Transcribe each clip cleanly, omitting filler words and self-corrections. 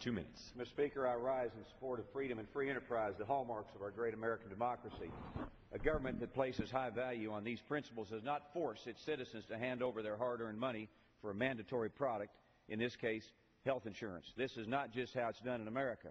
2 minutes. Mr. Speaker, I rise in support of freedom and free enterprise, the hallmarks of our great American democracy. A government that places high value on these principles does not force its citizens to hand over their hard-earned money for a mandatory product, in this case, health insurance. This is not just how it's done in America.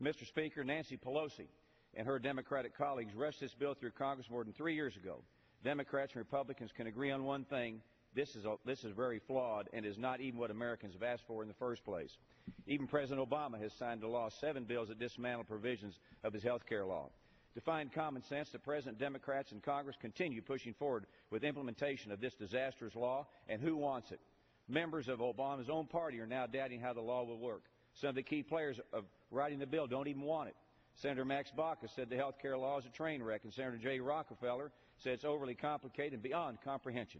Mr. Speaker, Nancy Pelosi and her Democratic colleagues rushed this bill through Congress more than 3 years ago. Democrats and Republicans can agree on one thing. This is very flawed and is not even what Americans have asked for in the first place. Even President Obama has signed into law 7 bills that dismantle provisions of his health care law. To find common sense, the President, Democrats, and Congress continue pushing forward with implementation of this disastrous law, and who wants it? Members of Obama's own party are now doubting how the law will work. Some of the key players of writing the bill don't even want it. Senator Max Baucus said the health care law is a train wreck, and Senator Jay Rockefeller said it's overly complicated and beyond comprehension.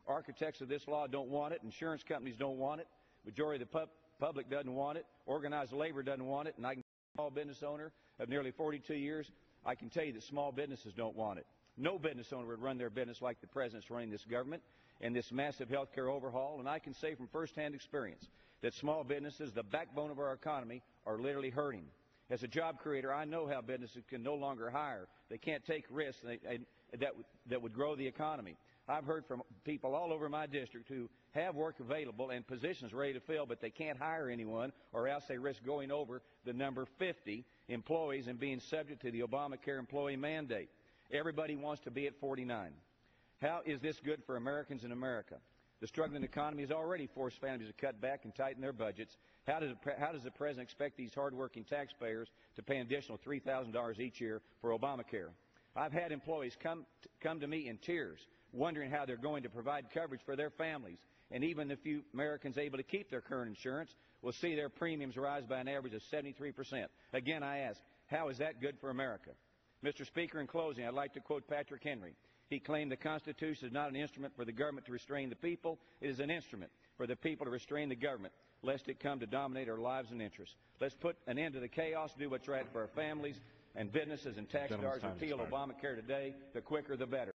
Architects of this law don't want it. Insurance companies don't want it. Majority of the public doesn't want it. Organized labor doesn't want it. And I can tell you, a small business owner of nearly 42 years, I can tell you that small businesses don't want it. No business owner would run their business like the President's running this government and this massive health care overhaul. And I can say from firsthand experience that small businesses, the backbone of our economy, are literally hurting. As a job creator, I know how businesses can no longer hire. They can't take risks that would grow the economy. I've heard from people all over my district who have work available and positions ready to fill, but they can't hire anyone, or else they risk going over the number 50 employees and being subject to the ObamaCare employee mandate. Everybody wants to be at 49. How is this good for Americans in America? The struggling economy has already forced families to cut back and tighten their budgets. How does the President expect these hardworking taxpayers to pay an additional $3,000 each year for Obamacare? I've had employees come to me in tears, wondering how they're going to provide coverage for their families. And even the few Americans able to keep their current insurance will see their premiums rise by an average of 73%. Again, I ask, how is that good for America? Mr. Speaker, in closing, I'd like to quote Patrick Henry. He claimed the Constitution is not an instrument for the government to restrain the people. It is an instrument for the people to restrain the government, lest it come to dominate our lives and interests. Let's put an end to the chaos, do what's right for our families and businesses and tax dollars. Repeal Obamacare today. The quicker, the better.